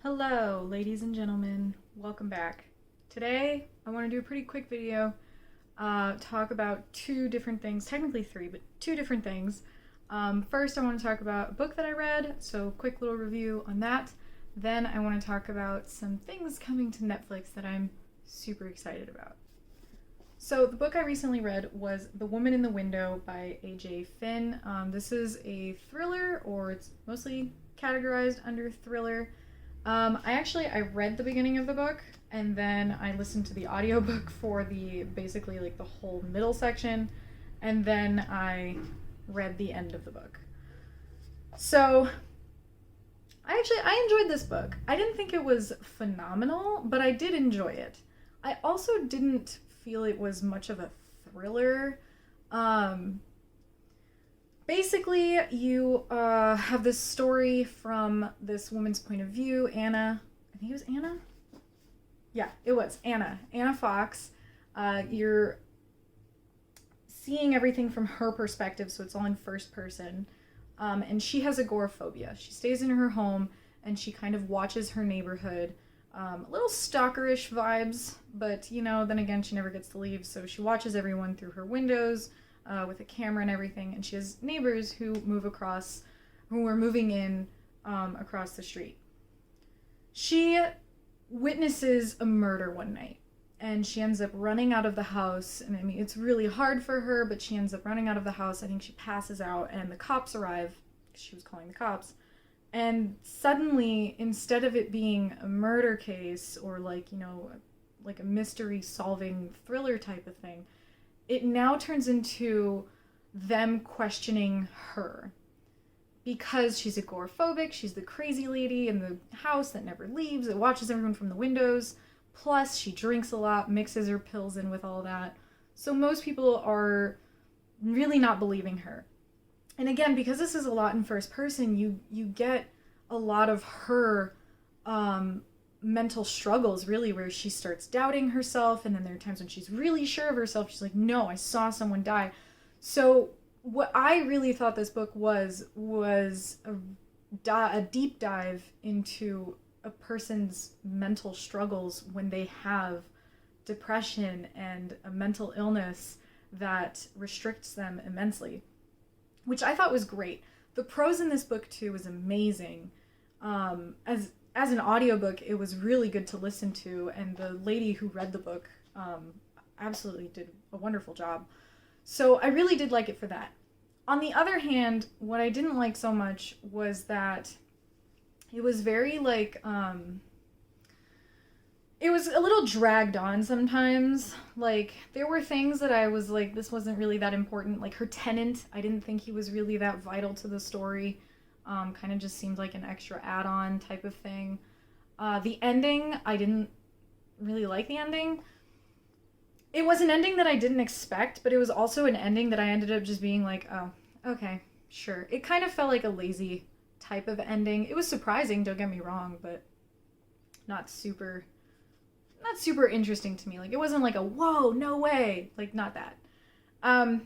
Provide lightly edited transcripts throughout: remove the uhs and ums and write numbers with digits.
Hello, ladies and gentlemen. Welcome back. Today, I want to do a pretty quick video, talk about two different things, technically three, but two different things. First, I want to talk about a book that I read, so quick little review on that. Then I want to talk about some things coming to Netflix that I'm super excited about. So the book I recently read was The Woman in the Window by A.J. Finn. This is a thriller, or it's mostly categorized under thriller. I read the beginning of the book and then I listened to the audiobook for basically the whole middle section, and then I read the end of the book. So I enjoyed this book. I didn't think it was phenomenal, but I did enjoy it. I also didn't feel it was much of a thriller. Basically, you have this story from this woman's point of view, Anna. I think it was Anna? Yeah, it was Anna. Anna Fox. You're seeing everything from her perspective, so it's all in first person. And she has agoraphobia. She stays in her home, and she kind of watches her neighborhood. A little stalkerish vibes, but, then again, she never gets to leave, so she watches everyone through her windows, with a camera and everything, and she has neighbors who are moving in across the street. She witnesses a murder one night, and she ends up running out of the house, and I mean, it's really hard for her, but she ends up running out of the house. I think she passes out, and the cops arrive. She was calling the cops, and suddenly, instead of it being a murder case or a mystery solving thriller type of thing, it now turns into them questioning her. Because she's agoraphobic, she's the crazy lady in the house that never leaves, that watches everyone from the windows, plus she drinks a lot, mixes her pills in with all that. So most people are really not believing her. And again, because this is a lot in first person, you get a lot of her mental struggles, really, where she starts doubting herself, and then there are times when she's really sure of herself. She's like, no, I saw someone die. So what I really thought this book was a deep dive into a person's mental struggles when they have depression and a mental illness that restricts them immensely, which I thought was great. The prose in this book too was amazing. As an audiobook, it was really good to listen to, and the lady who read the book absolutely did a wonderful job. So I really did like it for that. On the other hand, what I didn't like so much was that it was very it was a little dragged on sometimes. There were things that I was like, this wasn't really that important. Like her tenant, I didn't think he was really that vital to the story. Kind of just seemed like an extra add-on type of thing. The ending, I didn't really like the ending. It was an ending that I didn't expect, but it was also an ending that I ended up just being like, oh, okay, sure. It kind of felt like a lazy type of ending. It was surprising, don't get me wrong, but not super interesting to me. It wasn't like a, whoa, no way. Not that. I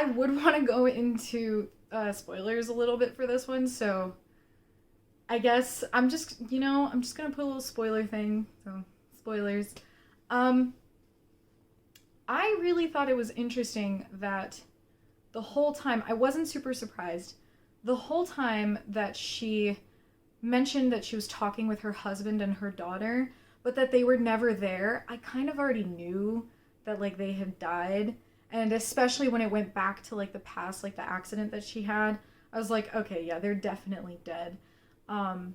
would want to go into spoilers a little bit for this one, so I guess I'm just gonna put a little spoiler thing. So spoilers. I really thought it was interesting that the whole time, I wasn't super surprised, the whole time that she mentioned that she was talking with her husband and her daughter, but that they were never there. I kind of already knew that they had died. And especially when it went back to the past, the accident that she had, I was like, okay, yeah, they're definitely dead. But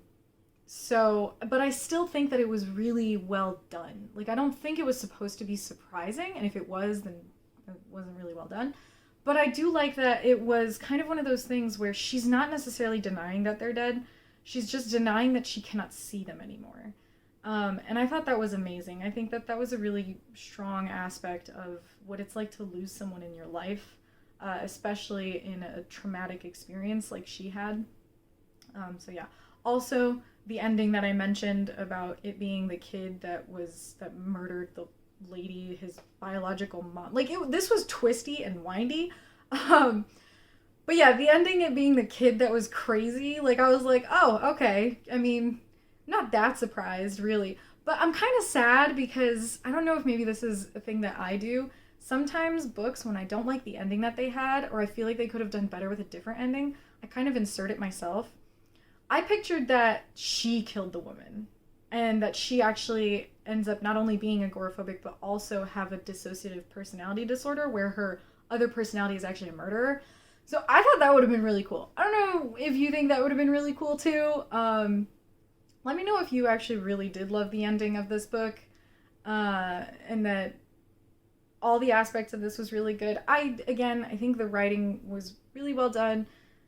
I still think that it was really well done. I don't think it was supposed to be surprising, and if it was, then it wasn't really well done. But I do like that it was kind of one of those things where she's not necessarily denying that they're dead. She's just denying that she cannot see them anymore. And I thought that was amazing. I think that was a really strong aspect of what it's like to lose someone in your life, especially in a traumatic experience like she had. So yeah. Also, the ending that I mentioned about it being the kid that murdered the lady, his biological mom. This was twisty and windy. But yeah, the ending, it being the kid that was crazy, I was like, oh, okay. I mean, not that surprised, really. But I'm kind of sad because I don't know if maybe this is a thing that I do. Sometimes books, when I don't like the ending that they had, or I feel like they could have done better with a different ending, I kind of insert it myself. I pictured that she killed the woman, and that she actually ends up not only being agoraphobic, but also have a dissociative personality disorder where her other personality is actually a murderer. So I thought that would have been really cool. I don't know if you think that would have been really cool too. Let me know if you actually really did love the ending of this book, and that all the aspects of this was really good. I think the writing was really well done.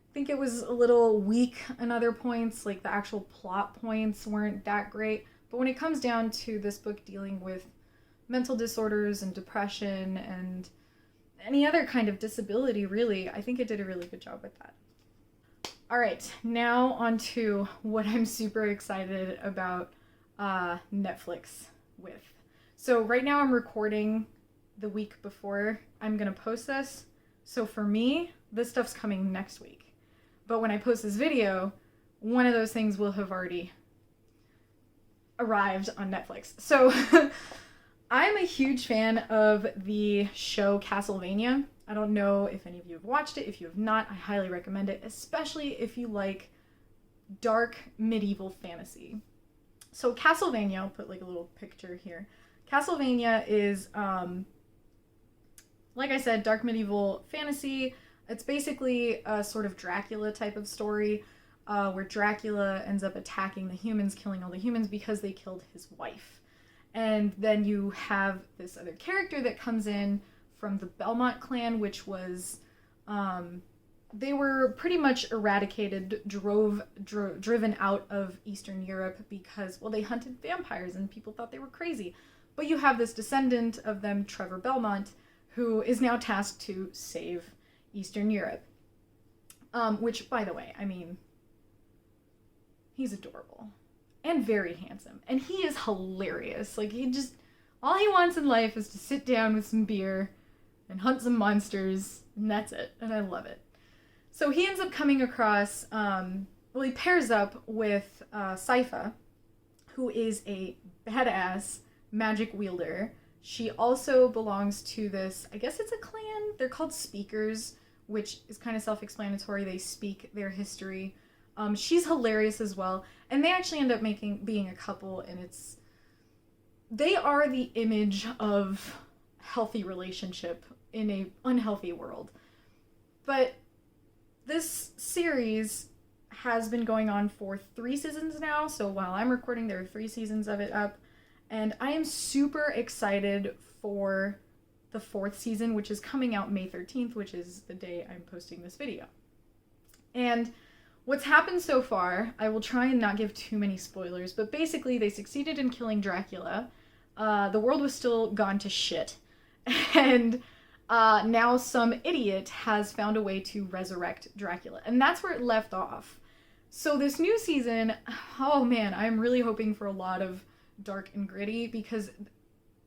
I think it was a little weak on other points, like the actual plot points weren't that great. But when it comes down to this book dealing with mental disorders and depression and any other kind of disability, really, I think it did a really good job with that. All right, now on to what I'm super excited about Netflix with. So right now I'm recording the week before I'm gonna post this. So for me, this stuff's coming next week. But when I post this video, one of those things will have already arrived on Netflix. So I'm a huge fan of the show Castlevania. I don't know if any of you have watched it. If you have not, I highly recommend it, especially if you like dark medieval fantasy. So Castlevania, I'll put like a little picture here. Castlevania is, like I said, dark medieval fantasy. It's basically a sort of Dracula type of story, where Dracula ends up attacking the humans, killing all the humans because they killed his wife. And then you have this other character that comes in from the Belmont clan, which was, they were pretty much eradicated, driven out of Eastern Europe because, well, they hunted vampires and people thought they were crazy. But you have this descendant of them, Trevor Belmont, who is now tasked to save Eastern Europe. Which, by the way, I mean, he's adorable and very handsome. And he is hilarious. Like, all he wants in life is to sit down with some beer and hunt some monsters, and that's it. And I love it. So he ends up coming across, he pairs up with Sypha, who is a badass magic wielder. She also belongs to this, I guess it's a clan. They're called Speakers, which is kind of self-explanatory. They speak their history. She's hilarious as well. And they actually end up being a couple, and they are the image of healthy relationship in a unhealthy world. But this series has been going on for 3 seasons now. So while I'm recording, there are 3 seasons of it up. And I am super excited for the 4th season, which is coming out May 13th, which is the day I'm posting this video. And what's happened so far, I will try and not give too many spoilers, but basically they succeeded in killing Dracula. The world was still gone to shit. And now some idiot has found a way to resurrect Dracula. And that's where it left off. So this new season, oh man, I'm really hoping for a lot of dark and gritty, because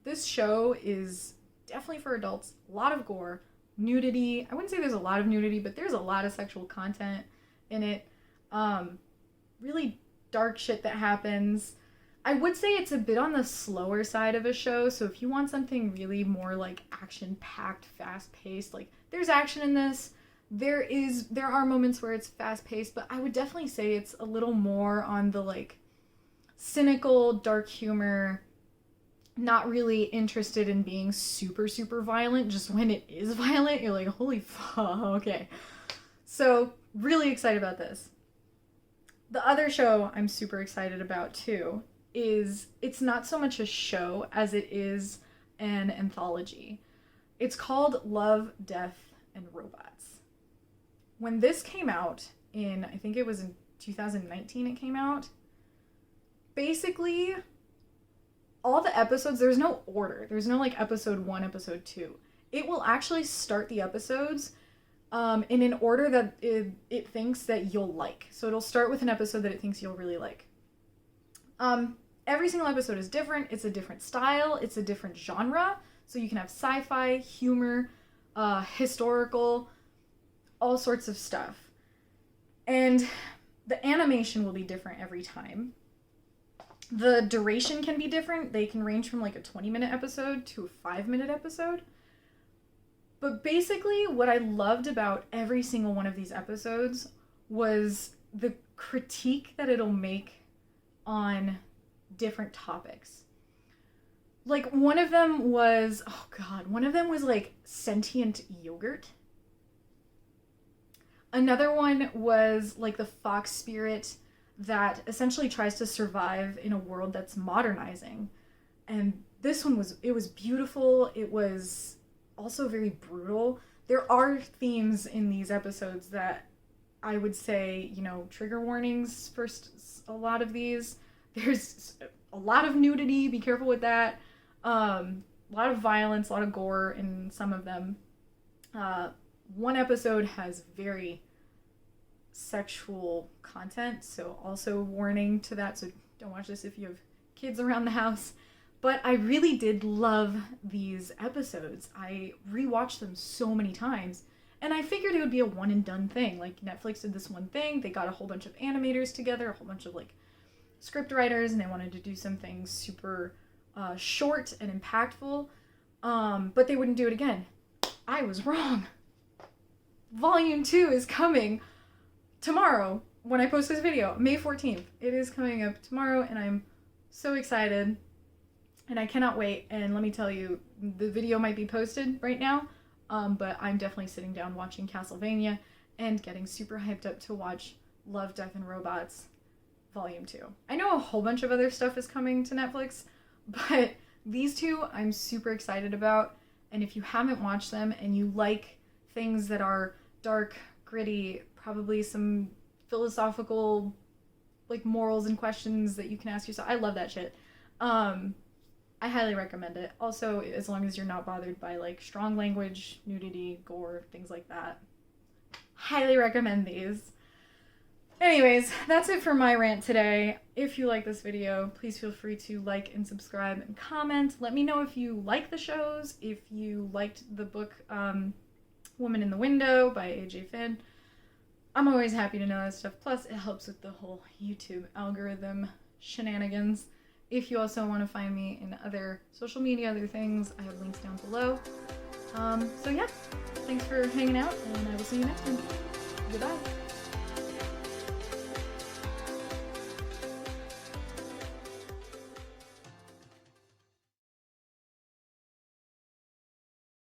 this show is definitely for adults. A lot of gore, nudity. I wouldn't say there's a lot of nudity, but there's a lot of sexual content in it. Really dark shit that happens. I would say it's a bit on the slower side of a show, so if you want something really more like action-packed, fast-paced, like there's action in this. There are moments where it's fast-paced, but I would definitely say it's a little more on the like cynical, dark humor, not really interested in being super, super violent. Just when it is violent, you're like, holy fuck, okay. So, really excited about this. The other show I'm super excited about, too, is it's not so much a show as it is an anthology. It's called Love, Death, and Robots. When this came out I think it was in 2019 it came out, basically, all the episodes, there's no order. There's no like episode 1, episode 2. It will actually start the episodes in an order that it thinks that you'll like. So it'll start with an episode that it thinks you'll really like. Every single episode is different. It's a different style. It's a different genre. So you can have sci-fi, humor, historical, all sorts of stuff. And the animation will be different every time. The duration can be different. They can range from like a 20-minute episode to a 5-minute episode. But basically, what I loved about every single one of these episodes was the critique that it'll make on different topics. Like, one of them was, oh god, one of them was like sentient yogurt. Another one was like the fox spirit that essentially tries to survive in a world that's modernizing. And this one was, it was beautiful. It was also very brutal. There are themes in these episodes that I would say, you know, trigger warnings for a lot of these. There's a lot of nudity, be careful with that. A lot of violence, a lot of gore in some of them. One episode has very sexual content, so also warning to that, so don't watch this if you have kids around the house. But I really did love these episodes. I rewatched them so many times, and I figured it would be a one and done thing. Like, Netflix did this one thing, they got a whole bunch of animators together, a whole bunch of like script writers, and they wanted to do something super short and impactful, but they wouldn't do it again. I was wrong. Volume 2 is coming tomorrow when I post this video, May 14th. It is coming up tomorrow, and I'm so excited, and I cannot wait. And let me tell you, the video might be posted right now, but I'm definitely sitting down watching Castlevania and getting super hyped up to watch Love, Death, and Robots Volume 2. I know a whole bunch of other stuff is coming to Netflix, but these two I'm super excited about. And if you haven't watched them and you like things that are dark, gritty, probably some philosophical like morals and questions that you can ask yourself, I love that shit. I highly recommend it. Also, as long as you're not bothered by like strong language, nudity, gore, things like that. Highly recommend these. Anyways, that's it for my rant today. If you like this video, please feel free to like and subscribe and comment. Let me know if you like the shows, if you liked the book Woman in the Window by A.J. Finn. I'm always happy to know that stuff. Plus, it helps with the whole YouTube algorithm shenanigans. If you also want to find me in other social media, other things, I have links down below. So yeah, thanks for hanging out, and I will see you next time. Goodbye.